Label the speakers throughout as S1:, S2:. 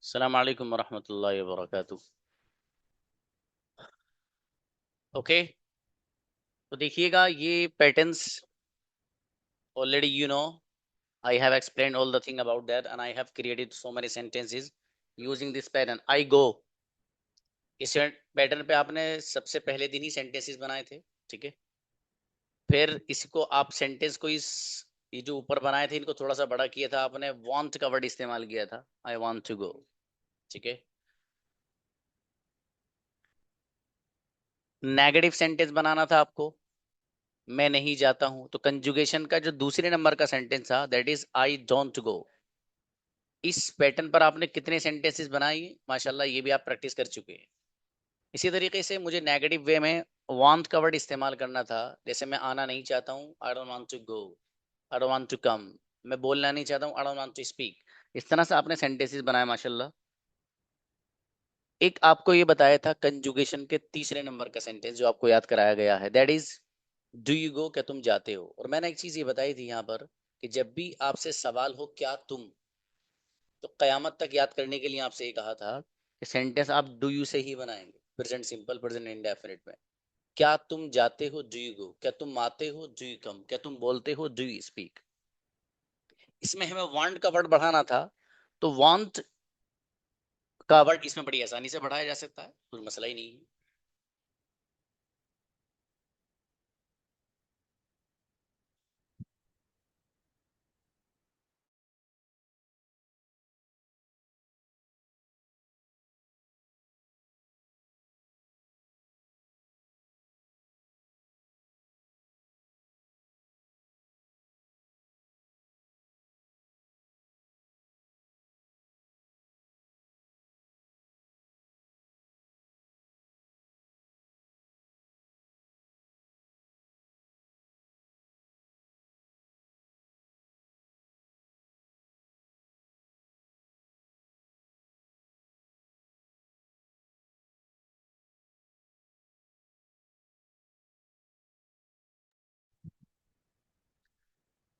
S1: अस्सलाम वालेकुम वरहमतुल्लाहि वबरकातुह। ओके, तो देखिएगा ये patterns already I have explained all the thing about that and I have created so many sentences using this pattern. I go, इस pattern पे आपने सबसे पहले दिन ही सेंटेंसेस बनाए थे, ठीक है। फिर इसको आप सेंटेंस को ये जो ऊपर बनाए थे इनको थोड़ा सा बड़ा किया था आपने, वांट का वर्ड इस्तेमाल किया था, आई वांट टू गो, ठीक है। नेगेटिव सेंटेंस बनाना था आपको, मैं नहीं जाता हूं, तो कंजुगेशन का जो दूसरे नंबर का सेंटेंस था that is I don't go. इस पैटर्न पर आपने कितने सेंटेंसेस बनाए माशाल्लाह, ये भी आप प्रैक्टिस कर चुके हैं। इसी तरीके से मुझे नेगेटिव वे में वांट का वर्ड इस्तेमाल करना था, जैसे मैं आना नहीं चाहता हूँ, I don't want to go, I don't want to come. मैं बोलना नहीं चाहता हूँ, I don't want to speak. इस तरह से आपने सेंटेंसेस बनाए माशाल्लाह। एक आपको ये बताया था कंजुगेशन के तीसरे नंबर का सेंटेंस जो आपको याद कराया गया है, that is do you go, क्या तुम जाते हो। और मैंने एक चीज ये बताई थी यहाँ पर कि जब भी आपसे सवाल हो क्या तुम, तो कयामत तक याद करने के लिए आपसे ये कहा था कि सेंटेंस आप डू यू से ही बनाएंगे, प्रेजेंट सिंपल, प्रेजेंट इंडेफिनिट में। क्या तुम जाते हो, डू यू गो, क्या तुम आते हो, डू यू कम, क्या तुम बोलते हो, डू यू स्पीक। इसमें हमें वांट का वर्ड बढ़ाना था, तो वांट का वर्ड इसमें बड़ी आसानी से बढ़ाया जा सकता है, कोई मसला ही नहीं है।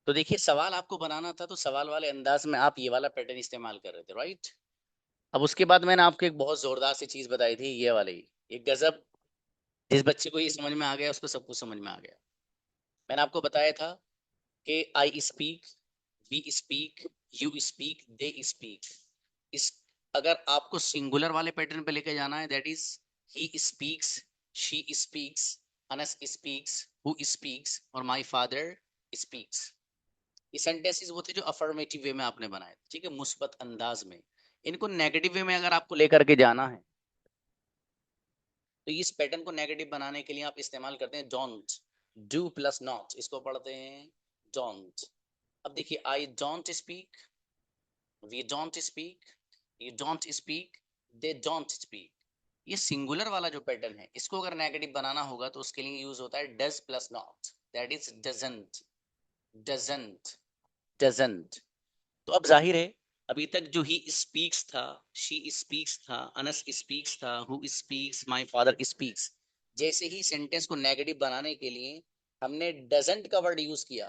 S1: तो देखिए सवाल आपको बनाना था, तो सवाल वाले अंदाज में आप ये वाला पैटर्न इस्तेमाल कर रहे थे, राइट। अब उसके बाद मैंने आपको एक बहुत जोरदार सी चीज बताई थी, ये वाली, ये गजब। जिस बच्चे को ये समझ में आ गया उसको सब कुछ समझ में आ गया। मैंने आपको बताया था कि I speak, we speak, you speak, they speak. इस अगर आपको सिंगुलर वाले पैटर्न पे लेके जाना है, that is he speaks, she speaks, Anas speaks, who speaks और माय फादर स्पीक्स। ये सेंटेंसेस वो थे जो अफर्मेटिव वे में आपने बनाए, ठीक है, मुस्बत अंदाज में। इनको नेगेटिव वे में अगर आपको लेकर के जाना है, तो इस पैटर्न को नेगेटिव बनाने के लिए आप इस्तेमाल करते हैं डोंट। डू प्लस नॉट, इसको पढ़ते हैं डोंट। अब देखिए, I don't speak, we don't speak, you don't speak, they don't speak. ये सिंगुलर वाला जो पैटर्न है, इसको अगर नेगेटिव बनाना होगा तो उसके लिए यूज होता है does plus not, that is doesn't, doesn't, doesn't. तो अब जाहिर है, अभी तक जो ही स्पीक्स था, शी स्पीक्स था, अनस स्पीक्स था, who speaks, my father speaks, जैसे ही सेंटेंस को नेगेटिव बनाने के लिए हमने डजंट का वर्ड यूज किया,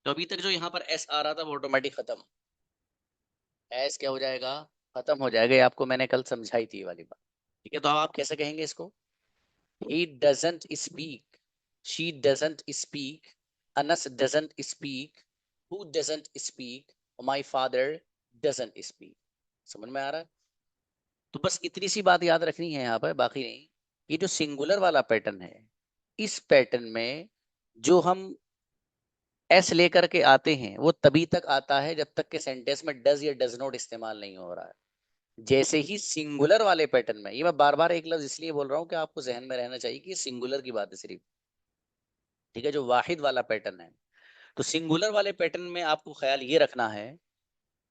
S1: तो अभी तक जो यहाँ पर एस आ रहा था वो ऑटोमेटिक खत्म। एस क्या हो जाएगा, खत्म हो जाएगा। ये आपको मैंने कल समझाई थी ये वाली बात, ठीक है। तो अब आप कैसे कहेंगे इसको, he doesn't speak, she doesn't speak, Anas doesn't speak, who doesn't speak, my father doesn't speak. समझ में आ रहा है। तो बस इतनी सी बात याद रखनी है यहाँ पर, बाकी नहीं। ये जो सिंगुलर वाला पैटर्न है, इस पैटर्न में जो हम एस लेकर के आते हैं वो तभी तक आता है जब तक के सेंटेंस में डज या डज नॉट इस्तेमाल नहीं हो रहा है। जैसे ही सिंगुलर वाले पैटर्न में, ये मैं बार बार एक लफ्ज इसलिए बोल रहा हूँ कि आपको जहन में रहना चाहिए कि सिंगुलर की बात है सिर्फ, ठीक है, जो वाहिद वाला पैटर्न है। तो सिंगुलर वाले पैटर्न में आपको ख्याल ये रखना है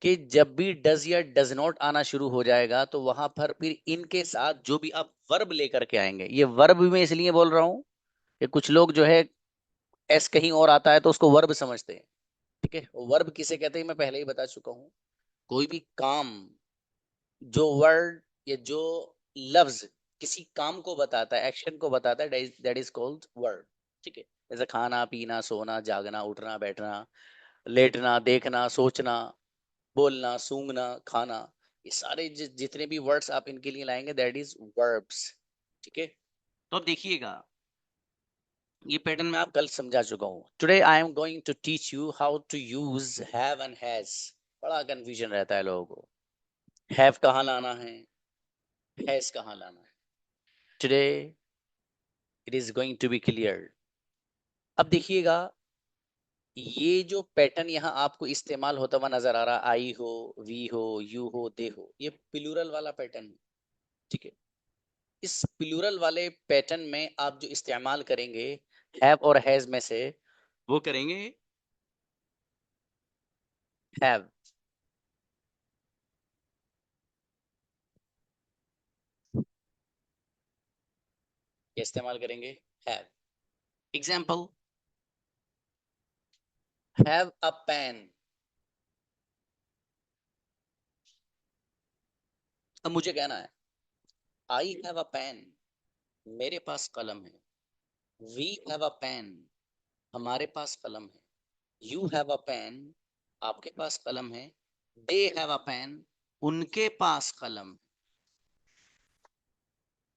S1: कि जब भी डज या डज नॉट आना शुरू हो जाएगा तो वहां पर फिर इनके साथ जो भी आप वर्ब लेकर के आएंगे, ये वर्ब भी मैं इसलिए बोल रहा हूँ कि कुछ लोग जो है एस कहीं और आता है तो उसको वर्ब समझते हैं, ठीक है। वर्ब किसे कहते हैं मैं पहले ही बता चुका हूँ, कोई भी काम, जो वर्ड या जो लफ्ज किसी काम को बताता है, एक्शन को बताता है, दैट इज कॉल्ड वर्ड, ठीक है। जैसे खाना पीना, सोना जागना, उठना बैठना, लेटना, देखना, सोचना, बोलना, सूंघना, खाना, ये सारे जितने भी वर्ड्स आप इनके लिए लाएंगे दैट इज वर्ब्स, ठीक है। तो अब देखिएगा, ये पैटर्न मैं आप कल समझा चुका हूँ। Today I am going to teach you how to use have and has. बड़ा कंफ्यूजन रहता है लोगों को, हैव कहाँ लाना है, हैज कहाँ लाना है। Today it is going to be clear. अब देखिएगा, ये जो पैटर्न यहाँ आपको इस्तेमाल होता हुआ नजर आ रहा, आई हो, वी हो, यू हो, दे हो, ये प्लूरल वाला पैटर्न है, ठीक है। इस प्लूरल वाले पैटर्न में आप जो इस्तेमाल करेंगे हैव और हैज में से, वो करेंगे हैव। ये इस्तेमाल करेंगे have. Example, have a pen. अब मुझे कहना है आई हैव अ पेन, मेरे पास कलम है। वी हैव अ पेन, हमारे पास कलम है। यू हैव अ पेन, आपके पास कलम है। दे हैव अ पेन, उनके पास कलम है।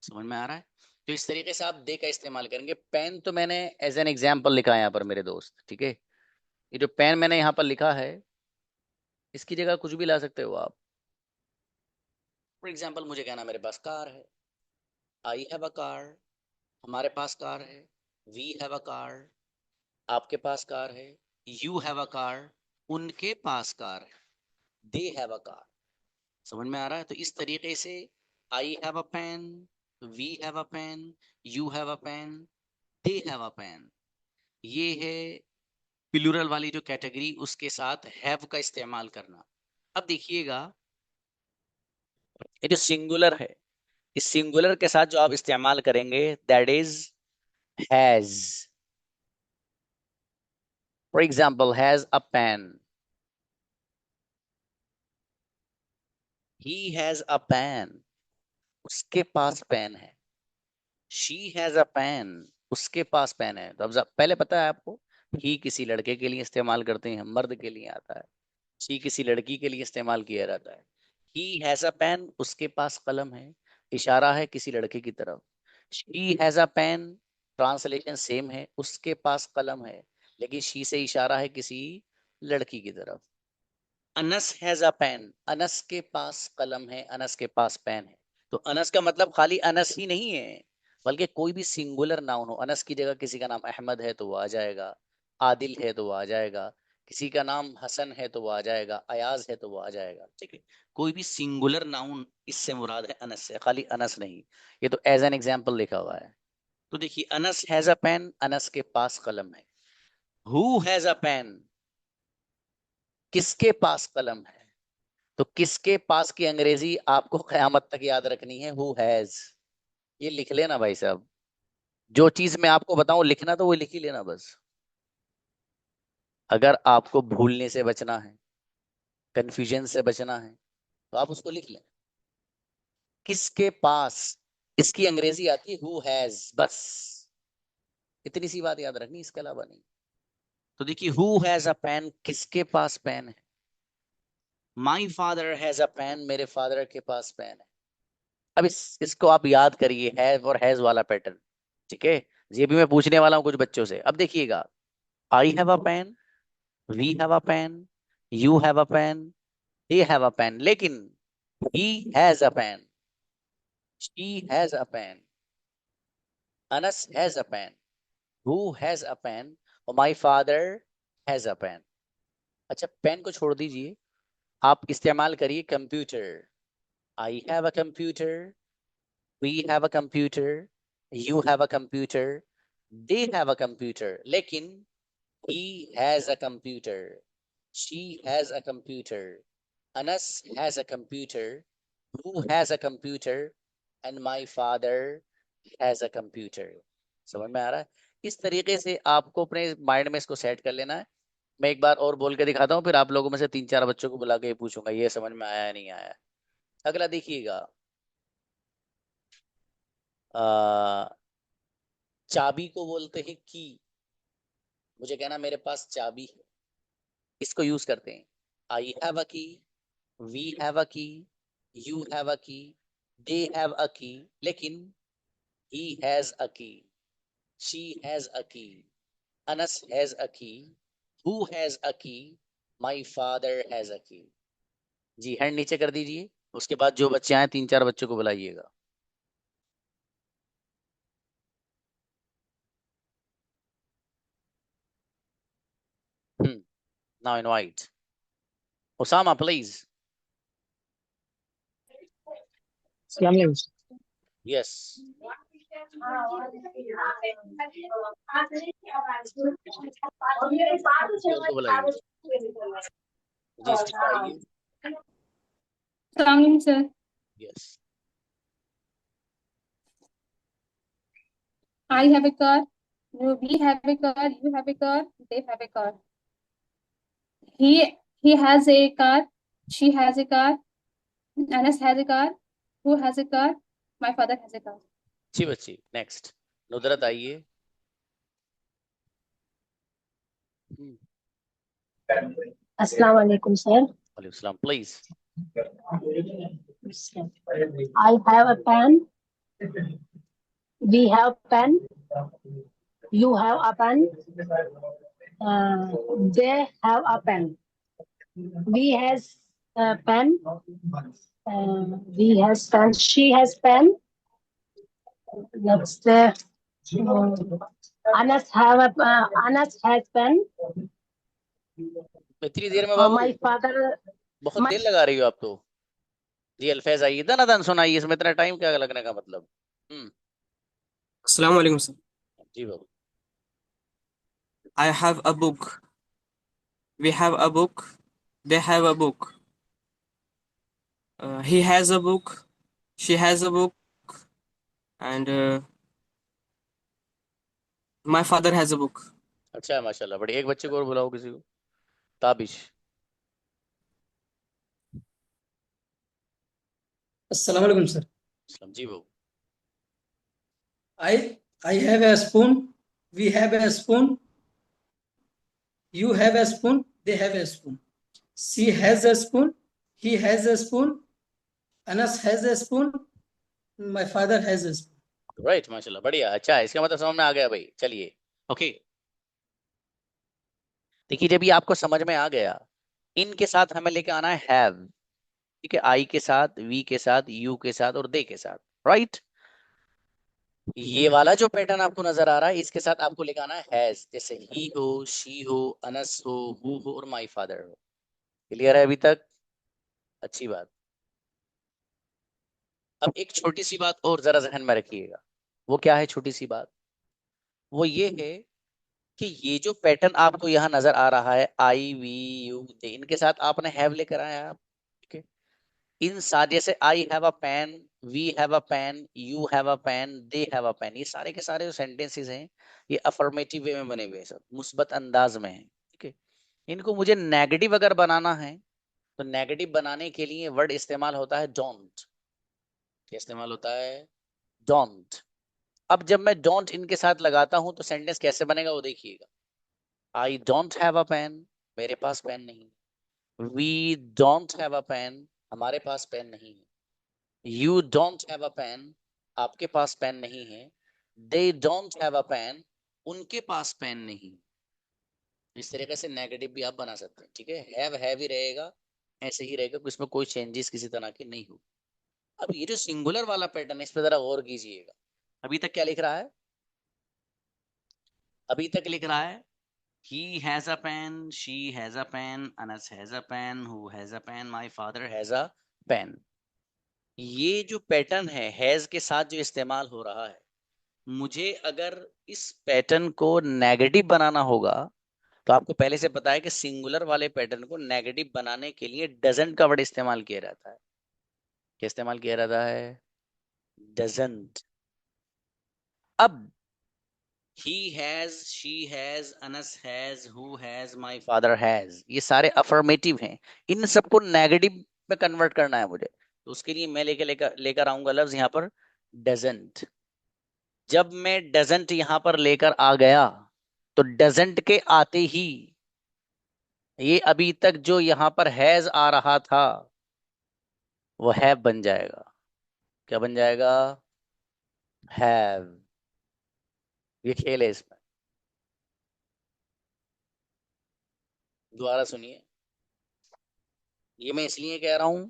S1: समझ में आ रहा है? तो इस तरीके से आप दे का इस्तेमाल करेंगे। पेन तो मैंने एज एन एग्जाम्पल लिखा है यहाँ पर मेरे दोस्त, ठीक है। ये जो पेन मैंने यहाँ पर लिखा है, इसकी जगह कुछ भी ला सकते हो आप। फॉर एग्जाम्पल मुझे कहना मेरे पास कार है, आई हैव अ कार, हमारे पास कार है। वी हैव अ कार, आपके पास कार है। यू हैव अ कार, उनके पास कार है। They have a car. समझ में आ रहा है? तो इस तरीके से I have a pen, we have a pen, you have a pen, they have a pen, ये है प्लूरल वाली जो कैटेगरी, उसके साथ हैव का इस्तेमाल करना। अब देखिएगा, ये जो सिंगुलर है, इस सिंगुलर के साथ जो आप इस्तेमाल करेंगे that is has. For example, has a pen, he has a pen, उसके पास पेन है। शी हैज अ पेन, उसके पास पेन है। तो अब पहले पता है आपको, ही किसी लड़के के लिए इस्तेमाल करते हैं, मर्द के लिए आता है। शी किसी लड़की के लिए इस्तेमाल किया जाता है। ही हैज अ पेन, उसके पास कलम है, इशारा है किसी लड़के की तरफ। She has a pen, translation same है, उसके पास कलम है, लेकिन शी से इशारा है किसी लड़की की तरफ। Anas has a pen, Anas के पास कलम है, अनस के पास पेन है। तो अनस का मतलब खाली अनस ही नहीं है, बल्कि कोई भी सिंगुलर नाउन हो। अनस की जगह किसी का नाम अहमद है तो वो आ जाएगा, आदिल है तो वो आ जाएगा, किसी का नाम हसन है तो वो आ जाएगा, अयाज है तो वो आ जाएगा, ठीक है। कोई भी सिंगुलर नाउन, इससे मुराद है अनस से, खाली अनस नहीं। ये तो एज एन एग्जाम्पल लिखा हुआ है। तो देखिए, Anas has a pen, Anas के पास कलम है। हु हैज अ पेन, किसके पास कलम है। तो किसके पास की अंग्रेजी आपको कयामत तक याद रखनी है, हु हैज। ये लिख लेना भाई साहब, जो चीज मैं आपको बताऊं लिखना, तो वो लिख ही लेना बस। अगर आपको भूलने से बचना है, कंफ्यूजन से बचना है, तो आप उसको लिख लें। किसके पास, इसकी अंग्रेजी आती है हु हैज, बस इतनी सी बात याद रखनी, इसके अलावा नहीं। तो देखिए, हु हैज अ पेन, किसके पास पेन है। My father has a pen, मेरे फादर के पास पेन है। अब इसको आप याद करिए, हैव और हैज वाला पैटर्न, ठीक है। ये भी मैं पूछने वाला हूँ कुछ बच्चों से। अब देखिएगा, I have a pen, we have a pen, you have a pen, they have a pen, लेकिन he has a pen, she has a pen, Anas has a pen, who has a pen, और my father has a pen. अच्छा, pen को छोड़ दीजिए, आप इस्तेमाल करिए computer. I have a computer, we have a computer, you have a computer, they have a computer, लेकिन he has a computer, she has a computer, Anas has a computer, who has a computer, and my father has a computer। समझ में आ रहा है? इस तरीके से आपको अपने माइंड में इसको सेट कर लेना है। मैं एक बार और बोल के दिखाता हूँ, फिर आप लोगों में से तीन चार बच्चों को बुला के पूछूंगा ये समझ में आया या नहीं आया। अगला देखिएगा, आ, चाबी को बोलते हैं की। मुझे कहना मेरे पास चाबी है, इसको यूज करते हैं। आई हैव अ की, वी हैव अ की, you have a key, they have a key, लेकिन he has a key, she has a key, Anas has a key, who has a key, my father has a key। जी hand नीचे कर दीजिए, उसके बाद जो बच्चे आए 3-4 बच्चों को बुलाइएगा। Now invite Usama please. Yes, को बुलाइए। जी स्टीफा आइए।
S2: Sir.
S1: Yes,
S2: I have a car. We have a car. You have a car. They have a car. He has a car. She has a car. Anas has a car. Who has a car? My father has a car.
S1: अच्छी बच्ची। Next नुदरत आइए।
S3: Assalamu alaikum, sir.
S1: वालेकुम सलाम please.
S3: I have a pen. We have pen. You have a pen. They have a pen. We has a pen. We has pen. She has pen. Next, Anas have a Anas has pen.
S1: इतनी देर में बाबू
S3: My father.
S1: बहुत देर लगा रही हो आप तो। जी अल्फैज आइए, दनादन सुनाइए, इसमें इतना टाइम क्या लगने का मतलब।
S4: अस्सलाम वालेकुम सर।
S1: जी बाबू।
S4: I have a book. We have a book. They have a book. He has a book. She has a book. And my father has a book.
S1: अच्छा है माशाल्लाह, बड़ी। एक बच्चे को और बुलाओ किसी को। ताबिश।
S5: अस्सलाम वालेकुम सर।
S1: सलाम जी बाबू।
S5: I have a spoon. We have a spoon. You have a spoon. They have a spoon. She has a spoon. He has a spoon. Anas has a spoon. My father has a spoon.
S1: Right माशाल्लाह, बढ़िया। अच्छा है, इसका मतलब समझ में आ गया भाई। चलिए ओके, देखिए जब ये आपको समझ में आ गया, इनके साथ हमें लेके आना है हैव। ठीक है, आई के साथ, वी के साथ, यू के साथ और दे के साथ। राइट, ये वाला जो पैटर्न आपको नजर आ रहा है, इसके साथ आपको लेके आना है हैज। जैसे ही हो, शी हो, अनस हो, हु हो और माय फादर हो। क्लियर है अभी तक? अच्छी बात। अब एक छोटी सी बात और जरा जहन में रखिएगा। वो क्या है छोटी सी बात? वो ये है कि ये जो पैटर्न आपको यहाँ नजर आ रहा है, आई वी यू दे, इनके साथ आपने हैव लेकर आया आप। ठीक है, इन सारे, जैसे I have a pen, we have a pen, you have a pen, they have a pen, ये सारे के सारे जो सेंटेंसेस हैं, ये अफर्मेटिव वे में बने हुए हैं, सब मुस्बत अंदाज में है। ठीक है, इनको मुझे नेगेटिव अगर बनाना है, तो नेगेटिव बनाने के लिए वर्ड इस्तेमाल होता है डोंट। क्या इस्तेमाल होता है? डोंट। अब जब मैं डोंट इनके साथ लगाता हूं तो सेंटेंस कैसे बनेगा वो देखिएगा। I don't have a pen, मेरे पास पेन नहीं। We don't have a pen, हमारे पास पेन नहीं है। You don't have a pen, आपके पास पेन नहीं है। They don't have a pen, उनके पास पेन नहीं। इस तरीके से नेगेटिव भी आप बना सकते हैं। ठीक है, हैव ही रहेगा, ऐसे ही रहेगा, इसमें कोई चेंजेस किसी तरह की नहीं होगी। अब ये जो सिंगुलर वाला पैटर्न है, इस पे जरा गौर कीजिएगा। अभी तक क्या लिख रहा है? अभी तक लिख रहा है he has a pen, she has a pen, Anas has a pen, who has a pen, my father has a pen। ये जो पैटर्न है हैज के साथ जो इस्तेमाल हो रहा है, मुझे अगर इस पैटर्न को नेगेटिव बनाना होगा, तो आपको पहले से पता है कि सिंगुलर वाले पैटर्न को नेगेटिव बनाने के लिए डजंट का वर्ड इस्तेमाल किया जाता है। क्या इस्तेमाल किया जाता है? डजंट। अब he has, she has, Anas has, who has, my father has, ये सारे अफर्मेटिव हैं। इन सबको नेगेटिव में कन्वर्ट करना है मुझे, तो उसके लिए मैं लेकर आऊंगा लफ्ज यहाँ पर डजंट। जब मैं डजंट यहाँ पर लेकर आ गया, तो डजंट के आते ही ये अभी तक जो यहाँ पर हैज आ रहा था, वो हैव बन जाएगा। क्या बन जाएगा? हैव। ये खेल है इसमें। दोबारा सुनिए। ये मैं इसलिए कह रहा हूं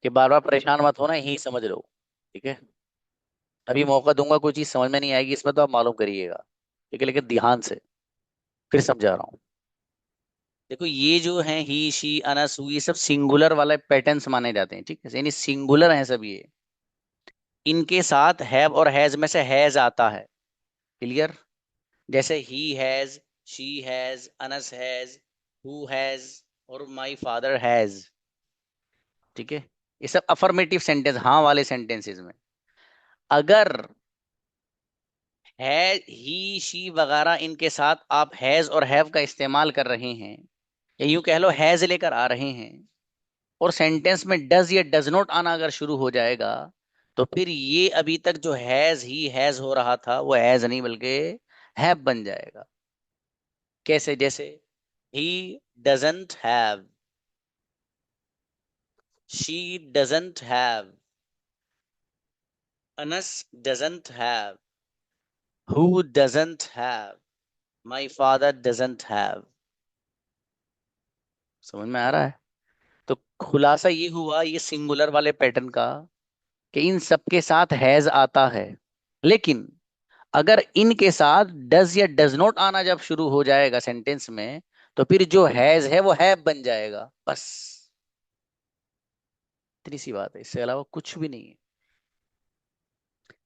S1: कि बार बार परेशान मत होना, यही समझ लो। ठीक है, अभी मौका दूंगा, कोई चीज समझ में नहीं आएगी इसमें तो आप मालूम करिएगा। ठीक है, लेकिन ध्यान से फिर समझा रहा हूँ। देखो ये जो है ही, शी, अनस, हु, ये सब सिंगुलर वाले पैटर्न्स माने जाते हैं। ठीक है, यानी सिंगुलर हैं सब ये। इनके साथ हैव और हैज में से हैज आता है। क्लियर? जैसे he has, she has, Anas has, who has और माय फादर हैज। ठीक है, ये सब अफर्मेटिव सेंटेंस, हाँ वाले सेंटेंसेस में अगर है ही, शी वगैरह इनके साथ आप हैज और हैव का इस्तेमाल कर रहे हैं, या यूं कह लो हैज लेकर आ रहे हैं, और सेंटेंस में डज या डज नॉट आना अगर शुरू हो जाएगा, तो फिर ये अभी तक जो हैज ही हैज हो रहा था वो हैज नहीं बल्कि हैव बन जाएगा। कैसे? जैसे he doesn't have, she doesn't have, Anas doesn't have, who doesn't have, my father doesn't have. समझ में आ रहा है? तो खुलासा ये हुआ ये सिंगुलर वाले पैटर्न का कि इन सबके साथ हैज आता है, लेकिन अगर इनके साथ डज या डज नॉट आना जब शुरू हो जाएगा सेंटेंस में, तो फिर जो हैज है वो हैव बन जाएगा। बस इतनी सी बात है, इससे अलावा कुछ भी नहीं है।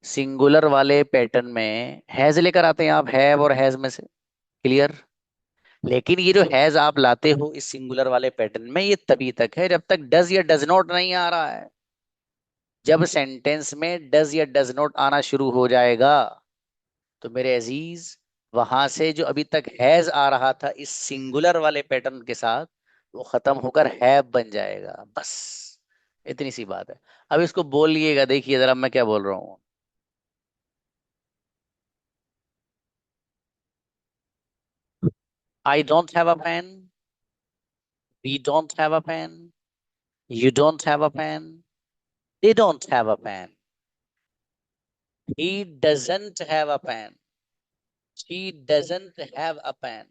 S1: सिंगुलर वाले पैटर्न में हैज लेकर आते हैं आप, हैव और हैज में से। क्लियर? लेकिन ये जो हैज आप लाते हो इस सिंगुलर वाले पैटर्न में, ये तभी तक है जब तक डज या डज नॉट नहीं आ रहा है। जब सेंटेंस में डज या डज नॉट आना शुरू हो जाएगा, तो मेरे अजीज वहां से जो अभी तक हैज आ रहा था इस सिंगुलर वाले पैटर्न के साथ, वो खत्म होकर हैव बन जाएगा। बस इतनी सी बात है। अब इसको बोलिएगा, देखिए जरा मैं क्या बोल रहा हूँ। I don't have a pen, we don't have a pen, you don't have a pen, they don't have a pen, he doesn't have a pen, she doesn't have a pen,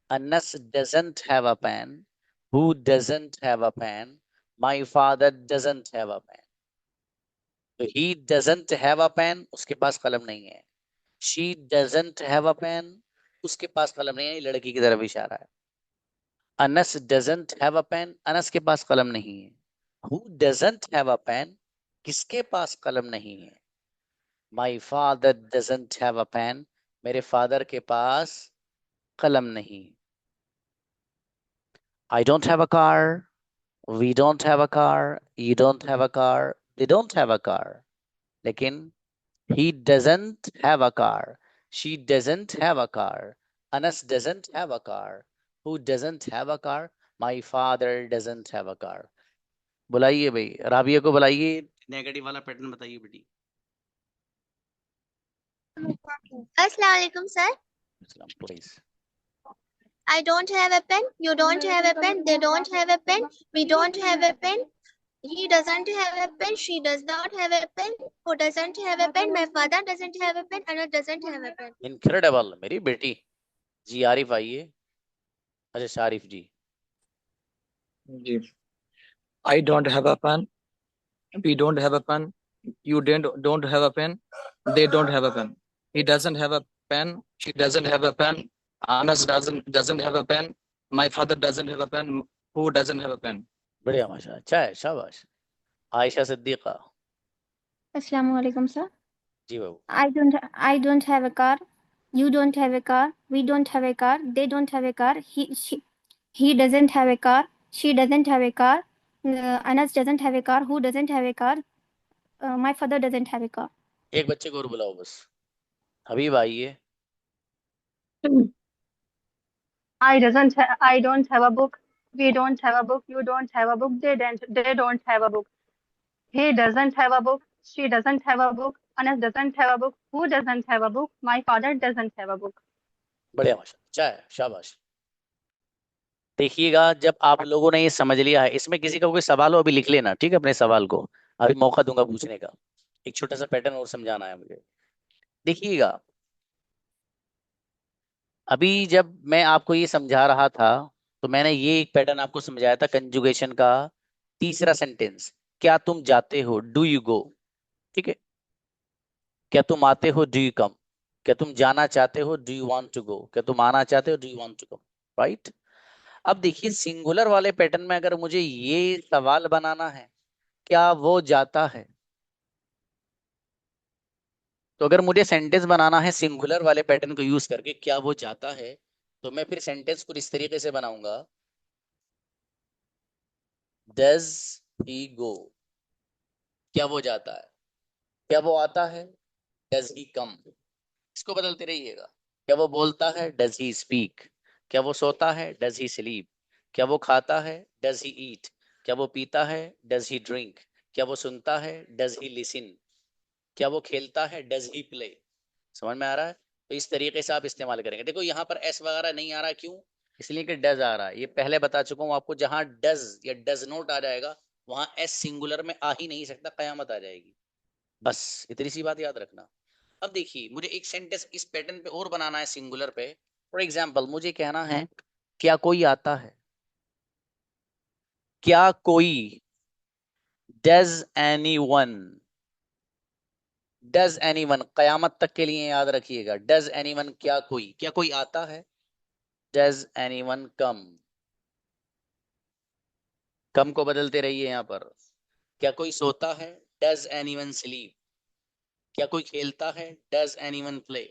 S1: Anas doesn't have a pen, who doesn't have a pen, my father doesn't have a pen। तो he doesn't have a pen, उसके पास कलम नहीं है। she doesn't have a pen, उसके पास कलम नहीं है, ये लड़की की तरफ इशारा है। Anas doesn't have a pen, Anas के पास कलम नहीं है। who doesn't have a pen, किसके पास कलम नहीं है। My father doesn't have a pen, मेरे फादर के पास कलम नहीं। I don't have a car, we don't have a car, you don't have a car, they don't have a car। लेकिन he doesn't have a car, she doesn't have a car, Anas doesn't have a car, who doesn't have a car, my father doesn't have a car। बुलाइए भाई, राबिया को बुलाइए, negative वाला pattern बताइए बेटी।
S6: अस्सलाम वालेकुम sir.
S1: Please.
S6: I don't have a pen, you don't have a pen, they don't have a pen, we don't have a pen, he doesn't have a pen, she does not have a pen, who doesn't have a pen, my father doesn't have a pen, Anna doesn't have a pen।
S1: Incredible मेरी बेटी जी। आरिफ आइए। अच्छा शारिफ जी।
S4: जी। I don't have a pen. We don't have a pen. You don't have a pen. They don't have a pen. He doesn't have a pen. She doesn't have a pen. Anas doesn't have a pen. My father doesn't have a pen. Who doesn't have a pen?
S1: बढ़िया, माशा, अच्छा है, शाबाश। Ayesha Siddiqa.
S2: Assalamu alaikum, sir.
S1: जी बाबू।
S2: I don't have a car. You don't have a car. We don't have a car. They don't have a car. He doesn't have a car. She doesn't have a car. Anas doesn't have a car. Who doesn't have a car? My father doesn't have a car.
S1: एक बच्चे को और बुलाओ बस। हबीब आइए।
S7: I don't have a book. We don't have a book. You don't have a book. They don't have a book. He doesn't have a book. She doesn't have a book. Anas doesn't have a book. Who doesn't have a book? My father doesn't have a book.
S1: बढ़िया, माशा, अच्छा है, शाबाश। देखिएगा जब आप लोगों ने ये समझ लिया है, इसमें किसी का कोई सवाल हो अभी लिख लेना, ठीक है, अपने सवाल को अभी मौका दूंगा पूछने का। एक छोटा सा पैटर्न और समझाना है मुझे। देखिएगा अभी जब मैं आपको ये समझा रहा था तो मैंने ये एक पैटर्न आपको समझाया था कंजुगेशन का। तीसरा सेंटेंस, क्या तुम जाते हो, डू यू गो, ठीक है। क्या तुम आते हो, डू यू कम। क्या तुम जाना चाहते हो, do you want to go. क्या तुम आना चाहते हो, do you want to come, right. अब देखिए सिंगुलर वाले पैटर्न में अगर मुझे ये सवाल बनाना है, क्या वो जाता है, तो अगर मुझे सेंटेंस बनाना है सिंगुलर वाले पैटर्न को यूज करके, क्या वो जाता है, तो मैं फिर सेंटेंस को इस तरीके से बनाऊंगा, डज ही गो, क्या वो जाता है। क्या वो आता है, डज ही कम। इसको बदलते रहिएगा। क्या वो बोलता है, डज ही स्पीक। क्या वो सोता है, डज ही स्लीप। क्या वो खाता है, डज ही ईट। क्या वो पीता है, डज ही ड्रिंक। क्या वो सुनता है, डज ही लिसन। क्या वो खेलता है, डज ही प्ले। समझ में आ रहा है। तो इस तरीके से आप इस्तेमाल करेंगे। देखो यहाँ पर एस वगैरह नहीं आ रहा, क्यों, इसलिए कि डज आ रहा है। ये पहले बता चुका हूँ आपको, जहां डज या डज नॉट आ जाएगा वहां एस सिंगुलर में आ ही नहीं सकता, कयामत आ जाएगी। बस इतनी सी बात याद रखना। अब देखिए मुझे एक सेंटेंस इस पैटर्न पे और बनाना है सिंगुलर पे। फॉर एग्जाम्पल मुझे कहना है, क्या कोई आता है, क्या कोई, does anyone. Does anyone कयामत तक के लिए याद रखिएगा। डज एनी वन, क्या कोई आता है। डज एनी वन कम, कम को बदलते रहिए यहाँ पर। क्या कोई सोता है, डज एनी वन स्लीप। क्या कोई खेलता है, डज एनी वन प्ले।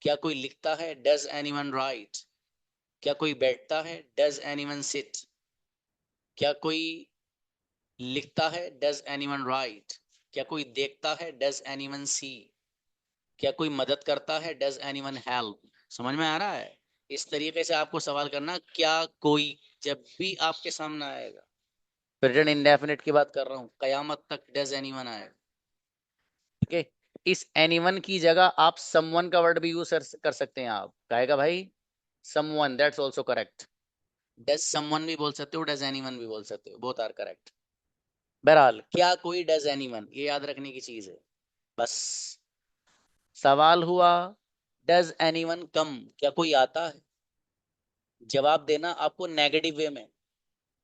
S1: क्या कोई लिखता है, डज एनी वन राइट। क्या कोई बैठता है, डज एनी वन सिट। क्या कोई लिखता है, डज एनी वन राइट। क्या कोई देखता है, डज एनी वन सी। क्या कोई मदद करता है, डज एनी वन हेल्प। समझ में आ रहा है। इस तरीके से आपको सवाल करना, क्या कोई, जब भी आपके सामने आएगा, प्रेजेंट इंडेफिनिट की बात कर रहा हूँ, कयामत तक डज एनीवन आएगा, ठीक है। इस एनीवन की जगह आप समवन का वर्ड भी यूज कर सकते हैं। आप कहेगा भाई someone, that's also correct. Does someone भी बोल सकते हो, डज एनीवन भी बोल सकते हो, बोथ आर करेक्ट। बहरहाल क्या कोई डज एनीवन, ये याद रखने की चीज है बस। सवाल हुआ, डज एनीवन कम, क्या कोई आता है। जवाब देना आपको नेगेटिव वे में,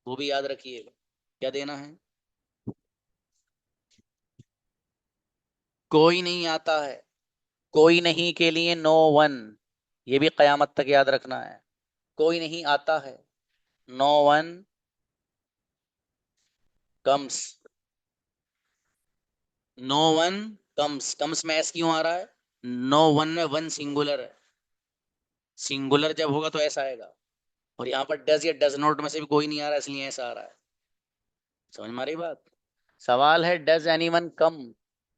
S1: वो भी याद रखिएगा। क्या देना है, कोई नहीं आता है। कोई नहीं के लिए नो वन, ये भी कयामत तक याद रखना है। कोई नहीं आता है, no one comes. No one comes, comes में एस क्यों आ रहा है, नो वन में वन सिंगुलर है। सिंगुलर जब होगा तो ऐसा आएगा। और यहाँ पर डज या डज नॉट में से भी कोई नहीं आ रहा, इसलिए ऐसा आ रहा है। समझ में आ रही बात। सवाल है डज एनीवन कम,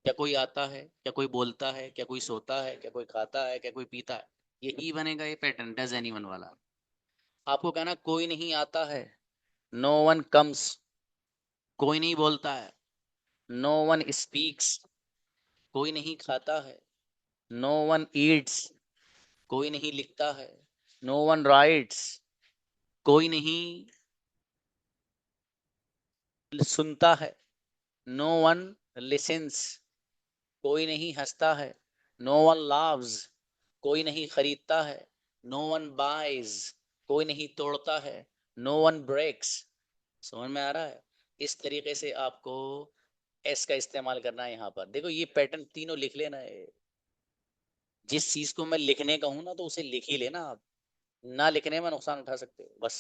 S1: क्या कोई आता है, क्या कोई बोलता है, क्या कोई सोता है, क्या कोई खाता है, क्या कोई पीता है। ये ई बनेगा, ये पैटर्न डज एनीवन वाला। आपको कहना कोई नहीं आता है, नो वन कम्स। कोई नहीं बोलता है, नो वन स्पीक्स। कोई नहीं खाता है, नो वन ईट्स। कोई नहीं लिखता है, नो वन राइट्स। कोई नहीं सुनता है, नो वन लिसन्स। कोई नहीं हंसता है, नो वन लाव्स। कोई नहीं खरीदता है, नो वन बाइज। कोई नहीं तोड़ता है, नो वन ब्रेक्स। समझ में आ रहा है। इस तरीके से आपको एस का इस्तेमाल करना है। यहाँ पर देखो ये पैटर्न तीनों लिख लेना है। जिस चीज को मैं लिखने का हूं ना, तो उसे लिख ही लेना आप। ना लिखने में नुकसान उठा सकते हो, बस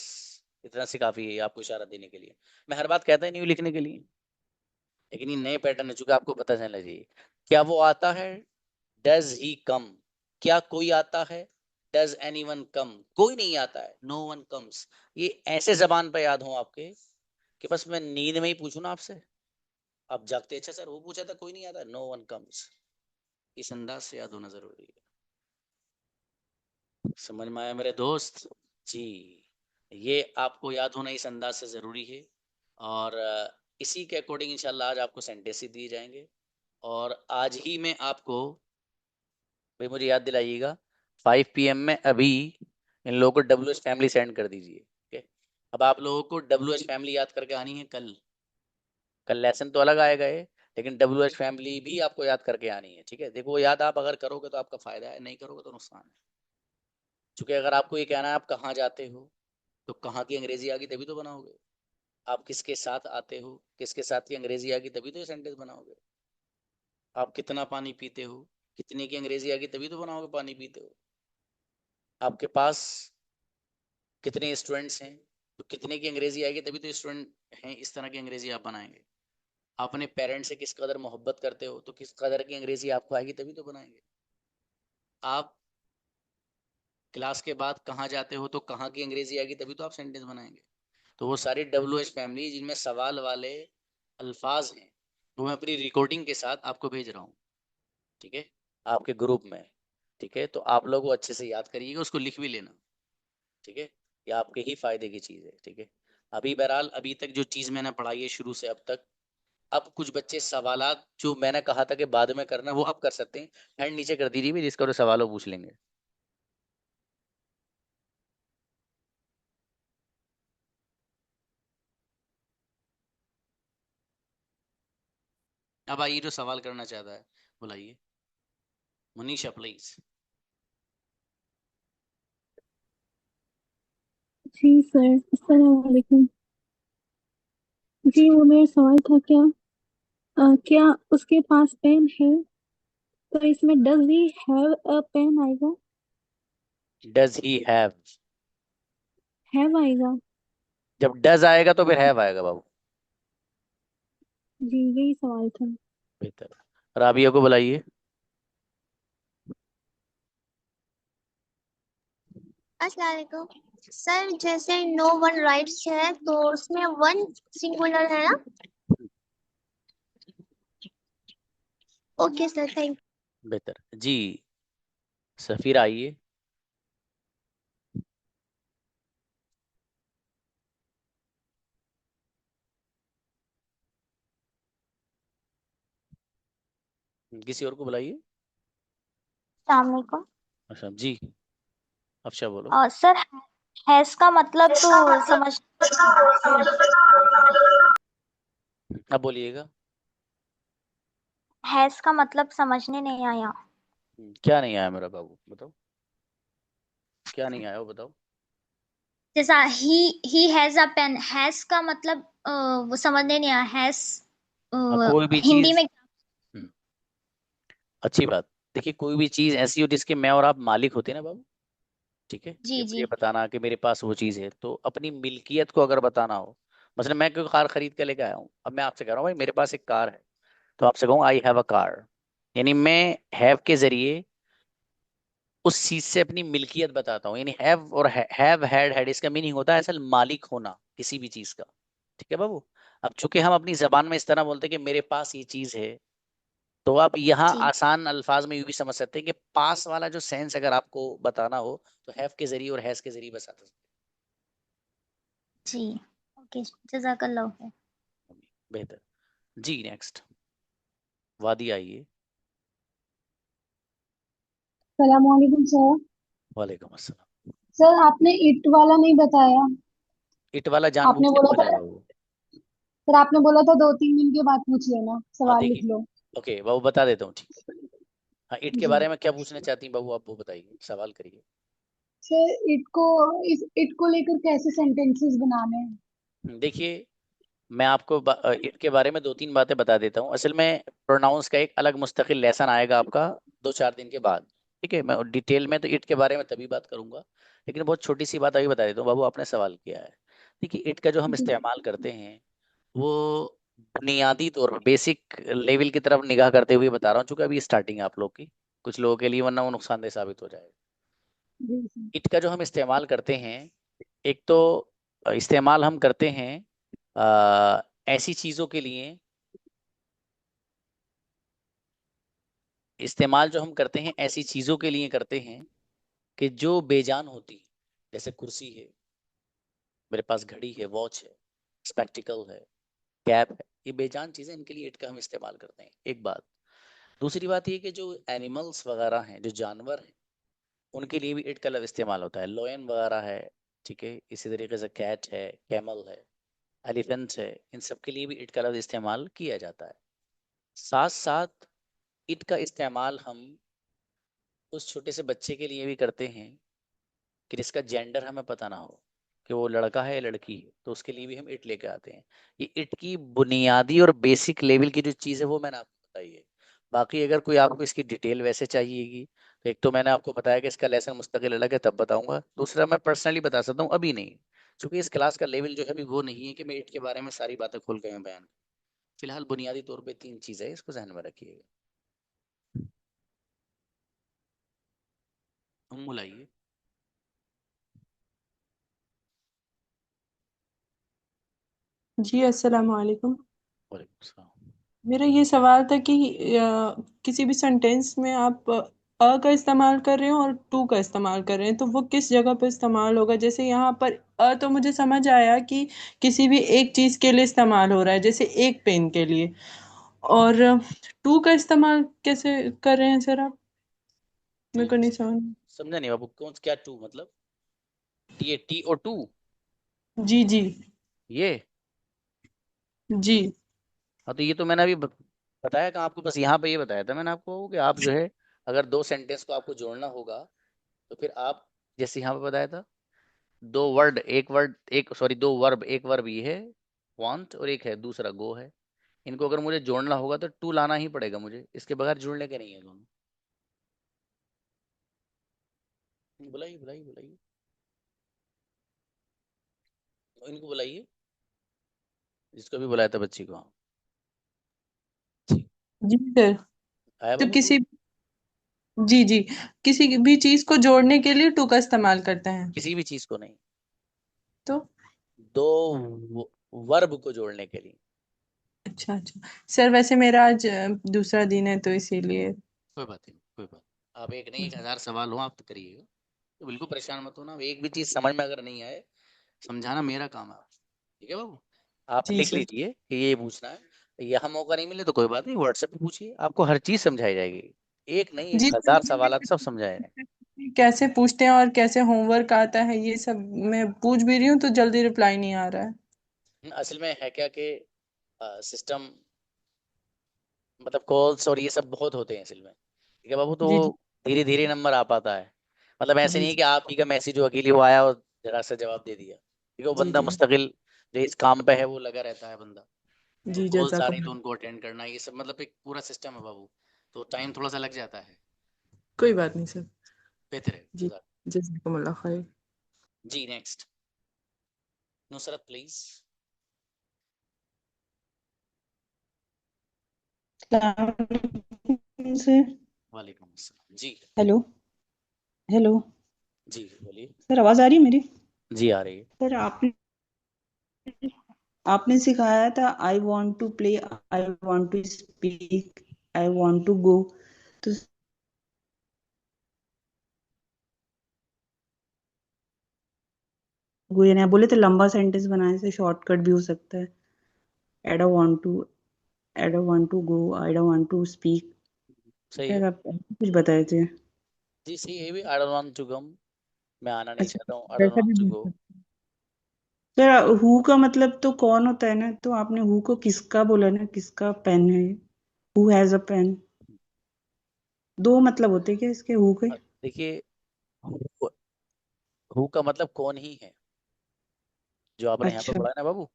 S1: इतना सी काफी है आपको इशारा देने के लिए। मैं हर बात कहता ही नहीं हूँ लिखने के लिए, लेकिन ये नए पैटर्न है चूंकि आपको पता चलना चाहिए। क्या वो आता है, डज ही कम। क्या कोई आता है, डज एनीवन कम। कोई नहीं आता है, नो वन कम्स। ये ऐसे जबान पे याद हो आपके कि बस मैं नींद में ही पूछूं ना आपसे, आप जागते अच्छा सर वो पूछा था, कोई नहीं आता, नो वन कम्स। इस अंदाज से याद होना जरूरी है। समझ में आया मेरे दोस्त जी। ये आपको याद होना इस अंदाज से ज़रूरी है। और इसी के अकॉर्डिंग इंशाल्लाह आज आपको सेंटेंस ही दिए जाएंगे। और आज ही मैं आपको, भाई मुझे याद दिलाइएगा 5 PM में अभी इन लोगों को WH फैमिली सेंड कर दीजिए, ओके। अब आप लोगों को WH फैमिली याद करके आनी है कल लेसन तो अलग आएगा ये, लेकिन WH फैमिली भी आपको याद करके आनी है। ठीक है, देखो याद आप अगर करोगे तो आपका फायदा है, नहीं करोगे तो नुकसान है। क्योंकि अगर आपको ये कहना है आप कहाँ जाते हो, तो कहाँ की अंग्रेजी आ गई तभी तो बनाओगे। आप किसके साथ आते हो, किसके साथ की अंग्रेजी आ गई तभी तो ये सेंटेंस बनाओगे। आप कितना पानी पीते हो, कितने की अंग्रेजी आ गई तभी तो बनाओगे पानी पीते हो। आपके पास कितने स्टूडेंट्स हैं, तो कितने की अंग्रेजी आएगी तभी तो स्टूडेंट हैं, इस तरह की अंग्रेजी आप बनाएंगे। आप अपने पेरेंट्स से किस कदर मोहब्बत करते हो, तो किस कदर की अंग्रेजी आपको आएगी तभी तो बनाएंगे। आप क्लास के बाद कहाँ जाते हो, तो कहाँ की अंग्रेजी आएगी तभी तो आप सेंटेंस बनाएंगे। तो वो सारी WH फैमिली जिनमें सवाल वाले अल्फाज हैं, वो मैं अपनी रिकॉर्डिंग के साथ आपको भेज रहा हूँ। ठीक है, आपके ग्रुप में। ठीक है, तो आप लोग वो अच्छे से याद करिएगा, उसको लिख भी लेना। ठीक है, ये आपके ही फायदे की चीज़ है। ठीक है, अभी बहरहाल अभी तक जो चीज़ मैंने पढ़ाई है शुरू से अब तक, अब कुछ बच्चे सवालात जो मैंने कहा था कि बाद में करना, वो आप कर सकते हैं। हैंड नीचे कर दीजिए भी, जिसका सवाल हो पूछ लेंगे। अब आइए जो सवाल करना चाहता है बुलाइए। मनीषा प्लीज।
S8: जी सर, अस्सलाम वालेकुम। जी वो मेरा सवाल था, क्या उसके पास पेन है? तो इसमें does he have a pen आएगा?
S1: डज ही
S8: हैव आएगा?
S1: जब डज आएगा तो फिर हैव आएगा बाबू।
S8: जी यही सवाल था।
S1: बेहतर। राबिया को बुलाइए।
S6: अस्सलाम वालेकुम सर, जैसे नो वन राइट्स है तो उसमें वन सिंगुलर है ना? ओके सर, थैंक
S1: बेहतर जी। सफीर आइए। किसी और को बुलाइए।
S9: वालेकुम।
S1: अच्छा जी, अफशा बोलो।
S9: सर, हैज का मतलब तो समझ
S1: अब बोलिएगा।
S9: हैज का मतलब समझने नहीं आया।
S1: क्या नहीं आया मेरा बाबू, बताओ क्या नहीं आया, वो बताओ।
S9: जैसा he has a pen, has का मतलब वो समझने नहीं आया। हैज
S1: कोई भी
S9: हिंदी
S1: चीज।
S9: में
S1: हम्म, अच्छी बात। देखिए कोई भी चीज ऐसी हो जिसके मैं और आप मालिक होते हैं ना बाबू। ठीक है, ये
S9: जी
S1: मुझे
S9: जी
S1: बताना कि मेरे पास वो चीज है, तो अपनी मिल्कियत को अगर बताना हो, मतलब मैं कोई कार खरीद के लेके आया हूँ, अब मैं आपसे कह रहा हूँ भाई मेरे पास एक कार है, तो आपसे कहूँ आई हैव अ कार, यानी मैं हैव के जरिए उस चीज से अपनी मिल्कियत बताता हूँ। यानी हैव और हैव हैड इसका मीनिंग होता है असल मालिक होना किसी भी चीज का। ठीक है बाबू। अब चूंकि हम अपनी जबान में इस तरह बोलते हैं कि मेरे पास ये चीज है, तो आप यहाँ
S9: जी
S1: आसान अल्फाज में यूं भी समझ सकते हैं कि पास वाला जो सेंस अगर आपको बताना हो, तो हैव के जरिए और हैज के जरिए बता सकते
S9: जी। ओके, जज़ाकल्लाह खैर।
S1: हैं। बेहतर जी। नेक्स्ट वादी आइए।
S8: सलाम वालेकुम सर।
S1: वालेकुम अस्सलाम।
S8: सर आपने इट वाला नहीं बताया।
S1: इट वाला
S8: आपने
S1: जानबूझ के
S8: बोला
S1: पूछा
S8: था
S1: बाबू।
S8: सर, आपने बोला था 2-3 दिन के बाद पूछ लेना,
S1: हाँ
S8: सवाल लिख
S1: देखिए,
S8: लो।
S1: ओके बाबू बता देता हूँ। ठीक है, हाँ इट के
S8: जी
S1: बारे में क्या पूछना चाहती हैं बाबू, आप वो बताइए, सवाल करिए।
S8: सर, इट को लेकर कैसे सेंटेंसेस बनाने हैं?
S1: देखिए मैं आपको इट के बारे में 2-3 बातें बता देता हूँ। असल में प्रोनाउंस का एक अलग मुस्तकिल लेसन आएगा आपका 2-4 दिन के बाद। ठीक है, मैं डिटेल में तो इट के बारे में तभी बात करूंगा, लेकिन बहुत छोटी सी बात अभी बता देता हूँ बाबू, आपने सवाल किया है। देखिए इट का जो हम
S8: जी
S1: इस्तेमाल करते हैं, वो बुनियादी तौर पर बेसिक लेवल की तरफ निगाह करते हुए बता रहा हूँ, चूंकि अभी स्टार्टिंग है आप लोग की, कुछ लोगों के लिए, वरना वो नुकसानदेह साबित हो जाएगा।
S8: जी सर।
S1: इट का जो हम इस्तेमाल करते हैं, एक तो इस्तेमाल हम करते हैं ऐसी चीजों के लिए, इस्तेमाल जो हम करते हैं ऐसी चीजों के लिए करते हैं कि जो बेजान होती है। जैसे कुर्सी है, मेरे पास घड़ी है, वॉच है, स्पेक्टिकल है, कैप है, ये बेजान चीजें, इनके लिए इट का हम इस्तेमाल करते हैं। एक बात। दूसरी बात ये कि जो एनिमल्स वगैरह हैं, जो जानवर हैं, उनके लिए भी इट का लफ्ज़ इस्तेमाल होता है। लोयन वगैरह है, ठीक है, इसी तरीके से कैट है, कैमल है, एलिफेंट है, इन सब के लिए भी इट का लफ्ज इस्तेमाल किया जाता है। साथ साथ इट का इस्तेमाल हम उस छोटे से बच्चे के लिए भी करते हैं कि जिसका जेंडर हमें पता ना हो कि वो लड़का है या लड़की है, तो उसके लिए भी हम इट लेके आते हैं। ये इट की बुनियादी और बेसिक लेवल की जो चीज़ है वो मैंने आपको बताई है। बाकी अगर कोई आपको इसकी डिटेल वैसे चाहिएगी तो एक तो मैंने आपको बताया कि इसका लेसन मुस्तकिल अलग है, तब बताऊंगा। दूसरा मैं पर्सनली बता सकता हूँ, अभी नहीं, क्योंकि इस क्लास का लेवल जो है अभी वो नहीं है कि मैं इट के बारे में सारी बातें खोल के मैं बयान करूं। फिलहाल बुनियादी तौर पे 3 चीज़ें हैं, इसको ध्यान में रखिएगा। उम्मुल आइए।
S10: जी अस्सलाम वालेकुम।
S1: वालेकुम सलाम।
S10: मेरा ये सवाल था कि किसी भी सेंटेंस में आप अ का इस्तेमाल कर रहे हो और टू का इस्तेमाल कर रहे हैं, तो वो किस जगह पर इस्तेमाल होगा? जैसे यहाँ पर तो मुझे समझ आया कि किसी भी एक चीज़ के लिए इस्तेमाल हो रहा है, जैसे एक पेन के लिए। और टू का इस्तेमाल कैसे कर रहे हैं सर आप? मेरे को नहीं समझ।
S1: समझा नहीं बाबू, कौन क्या टू मतलब? टी और टू?
S10: जी जी
S1: ये
S10: जी
S1: हाँ, तो ये तो मैंने अभी बताया कहाँ आपको, बस यहाँ पे ये बताया था मैंने आपको कि आप जो है अगर 2 सेंटेंस को आपको जोड़ना होगा तो फिर आप जैसे यहाँ पे बताया था, 2 वर्ब, एक वर्ब ये है वांट और एक है दूसरा गो है। इनको अगर मुझे जोड़ना होगा तो टू लाना ही पड़ेगा मुझे, इसके बगैर जुड़ने के नहीं है दोनों। बुलाइए बुलाइए बुलाइए, इनको बुलाइए, जिसको भी बुलाया था बच्ची को। हाँ
S10: जी सर।
S1: आया
S10: तो
S1: बाबू
S10: किसी जी जी किसी भी चीज़ को जोड़ने के लिए टू का इस्तेमाल करते हैं।
S1: किसी भी चीज को नहीं,
S10: तो
S1: 2 वर्ब को जोड़ने के लिए।
S10: अच्छा अच्छा सर, वैसे मेरा आज दूसरा दिन है तो इसीलिए।
S1: कोई बात नहीं, कोई बात। आप एक नहीं 1000 सवाल हो आप तो करिएगा, तो बिल्कुल परेशान मत होना। एक भी चीज समझ में अगर नहीं आए, समझाना मेरा काम है। ठीक है बाबू, आप
S10: जी
S1: लिख
S10: सर।
S1: लीजिए कि ये पूछना है। यहाँ मौका नहीं मिले तो कोई बात नहीं, व्हाट्सएप पे पूछिए, आपको हर चीज समझाई जाएगी। एक नहीं
S10: जी
S1: 1000 सवाल सब समझाए जाएंगे।
S10: कैसे पूछते हैं और कैसे होमवर्क आता है, ये सब मैं पूछ भी रही हूँ तो जल्दी रिप्लाई नहीं आ रहा है।
S1: असल में है क्या कि सिस्टम मतलब कॉल्स और ये सब बहुत होते हैं असल में, ठीक है बाबू, तो
S10: जी जी
S1: धीरे धीरे नंबर आ पाता है। मतलब ऐसे
S10: जी
S1: नहीं है कि आप ही का मैसेज जो अकेले वो आया और जरा सा जवाब दे दिया, ठीक है। वो
S10: जी
S1: बंदा
S10: जी
S1: मुस्तकिल जो इस काम पे है वो लगा रहता है बंदा, तो
S10: जी
S1: कॉल्स आ रही तो
S10: जज़ाकल्लाह।
S1: उनको अटेंड करना, ये सब मतलब एक पूरा सिस्टम है बाबू, तो टाइम थोड़ा सा लग जाता है।
S10: कोई बात नहीं सर।
S1: बेहतर है
S10: जी जज़ाकल्लाह खैर।
S1: जी। Next Nusrat please.
S11: सर।
S1: वालेकुम अस्सलाम जी।
S11: हेलो हेलो
S1: जी बोलिए।
S11: सर, आवाज आ रही है मेरी?
S1: जी आ रही है।
S11: सर आपने आपने सिखाया था I want to play, I want to speak, I want to go. तो वो ये ना बोले तो लंबा सेंटेंस बनाने से शॉर्टकट भी हो सकता है। I don't want to, I don't want to go, I don't want to speak.
S1: सही है।
S11: सर आप कुछ बताए थे।
S1: जी सही है भी, I don't want to come, मैं आना नहीं
S11: अच्छा,
S1: चाहता हूँ, आई डोंट
S11: वैसा
S1: वांट
S11: भी
S1: टू
S11: बोल
S1: गो।
S11: सकते हैं। सर हु का मतलब तो कौन होता है ना, तो आपने हु को किसका बोला ना, किसका पेन है? Who has a pen. दो मतलब होते हैं क्या इसके हु के?
S1: देखिए, हु का मतलब कौन ही है, जो आपने यहाँ पे
S11: अच्छा
S1: पढ़ा है ना बाबू,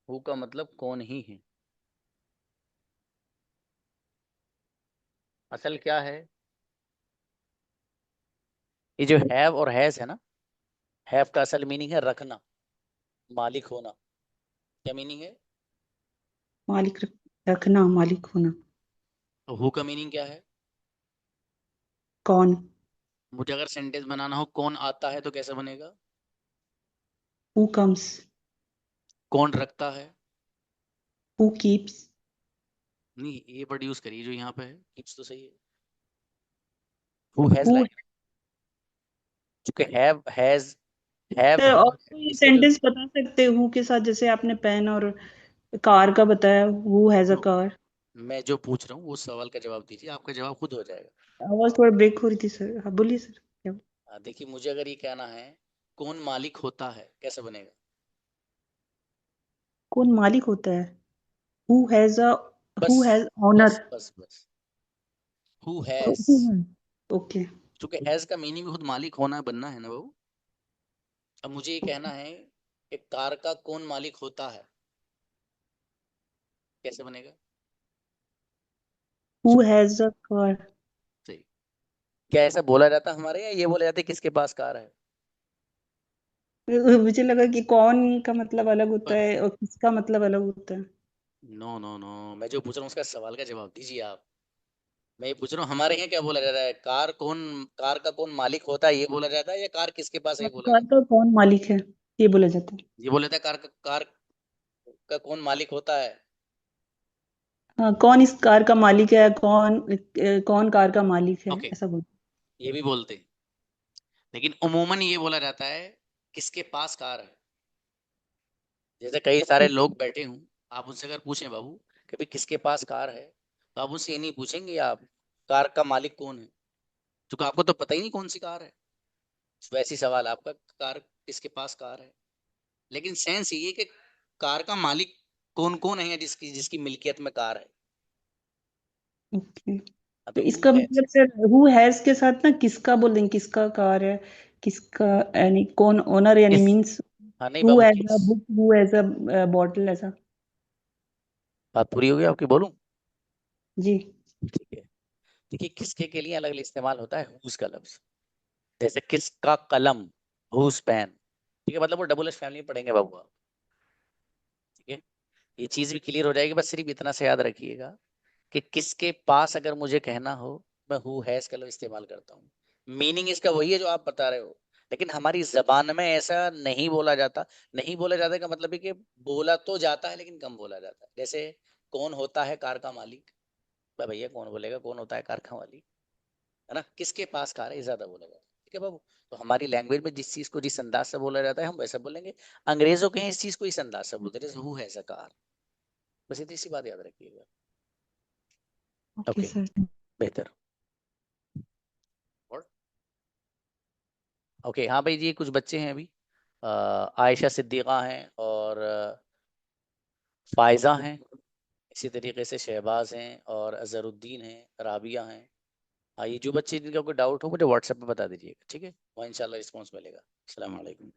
S1: हु का मतलब कौन ही है। असल क्या है, ये जो हैव और हैज है ना, हैव का असल मीनिंग है रखना, मालिक होना। क्या मीनिंग है?
S11: मालिक रखना, मालिक होना।
S1: तो हु का मीनिंग क्या है?
S11: कौन?
S1: मुझे अगर सेंटेंस बनाना हो कौन आता है तो कैसे बनेगा?
S11: हु कम्स,
S1: कौन रखता है?
S11: Who keeps.
S1: नहीं, ये वर्ड यूज करिए जो यहाँ पे है, कीप्स तो सही है। Who has
S11: who.
S1: लाइक, क्योंकि हैव
S11: सर
S1: है,
S11: और कोई
S1: इसका जो
S11: सेंटेंस बता सकते हैं हु के साथ, जैसे आपने पेन और कार का बताया, हु हैज अ
S1: जो
S11: कार।
S1: मैं जो पूछ रहा हूँ वो सवाल का जवाब दीजिए, आपका जवाब खुद हो जाएगा।
S11: आवाज थोड़ा ब्रेक हो रही थी सर, हाँ बोलिए सर क्या?
S1: देखिए मुझे अगर ये कहना है कौन मालिक होता है, कैसे बनेगा?
S11: कौन मालिक होता है? हु हैज
S1: बस
S11: ऑनर?
S1: बस बस बस हु हैज,
S11: ओके।
S1: क्योंकि हैज का मीनिंग खुद मालिक होना बनना है ना वो। अब मुझे ये कहना है कि कार का कौन मालिक होता है, कैसे बनेगा?
S11: Who has a car?
S1: सही। क्या ऐसा बोला जाता है हमारे, या ये बोला जाता है किसके पास कार है?
S11: मुझे लगा कि कौन का मतलब अलग होता है और किसका मतलब अलग होता है।
S1: नो नो नो, मैं जो पूछ रहा हूँ उसका सवाल का जवाब दीजिए आप। मैं ये पूछ रहा हूँ हमारे यहाँ क्या बोला जाता है, कार का कौन मालिक होता है ये बोला जाता है, या कार किसके पास है ये बोला
S11: कार
S1: जाता
S11: का कौन मालिक है ये बोला जाता है।
S1: है? ये बोला जाता है कार का कौन मालिक होता है।
S11: हाँ, कौन इस कार का मालिक है, कौन कार का मालिक है,
S1: ओके,
S11: ऐसा बोल।
S1: ये भी बोलते हैं, लेकिन उमूमन ये बोला जाता है किसके पास कार है। जैसे कई सारे लोग बैठे हूँ, आप उनसे अगर पूछें बाबू कि भाई किसके पास कार है, तो आप उनसे ये नहीं पूछेंगे आप कार का मालिक कौन है, क्योंकि आपको तो पता ही नहीं कौन सी कार है। वैसी सवाल आपका, कार किसके पास कार है, लेकिन सेंस ये कि कार का मालिक कौन कौन है जिसकी जिसकी मिल्कियत में कार है।
S11: ओके,
S1: हाँ,
S11: तो
S1: तो
S11: इसका
S1: हु है।
S11: मतलब सर हु हैज के साथ ना किसका बोल देंगे, किसका कार है, किसका, यानी कौन ओनर, यानी
S1: किस,
S11: मीन्स
S1: हाँ नहीं
S11: हु
S1: बाबू
S11: हैज
S1: किस,
S11: a book, who has a bottle, ऐसा।
S1: बात पूरी हो गई आपकी, बोलूं?
S11: जी।
S1: ठीक है, देखिए किसके के लिए अलग अलग इस्तेमाल होता है हुज का लफ्ज। जैसे किसका कलम, हुज पेन, ठीक है, मतलब वो डबल एस फैमिली में पढ़ेंगे बाबू आप। ठीक है, ये चीज भी क्लियर हो जाएगी, बस सिर्फ इतना से याद रखिएगा कि किसके पास अगर मुझे कहना हो, मैं हु हैज का लफ्ज इस्तेमाल करता हूँ। मीनिंग इसका वही है जो आप बता रहे हो, लेकिन हमारी जबान में ऐसा नहीं बोला जाता। नहीं बोला जाता का मतलब है कि बोला तो जाता है लेकिन कम बोला जाता है। जैसे कौन होता है कार का मालिक, भैया कौन बोलेगा कौन होता है कार का मालिक, है ना। किसके पास कार है ये ज्यादा बोला जाता है। ठीक है बाबू, तो हमारी लैंग्वेज में जिस चीज को जिस अंदाज से बोला जाता है हम वैसा बोलेंगे। अंग्रेजों के इस चीज को इस अंदाज से बोलते हैं, हु हैज अ कार। बस इतनी सी बात याद रखिएगा।
S11: Okay
S1: okay,
S11: sir.
S1: बेहतर। और ओके, हाँ भाई, ये कुछ बच्चे हैं अभी, आयशा सिद्दीक़ा हैं और फायजा हैं, इसी तरीके से शहबाज हैं और अजहरुद्दीन हैं, राबिया हैं। हाँ, ये जो बच्चे जिनका कोई डाउट हो मुझे व्हाट्सएप पे बता दीजिएगा, ठीक है, वहाँ इंशाल्लाह रिस्पॉन्स मिलेगा। अस्सलाम वालेकुम।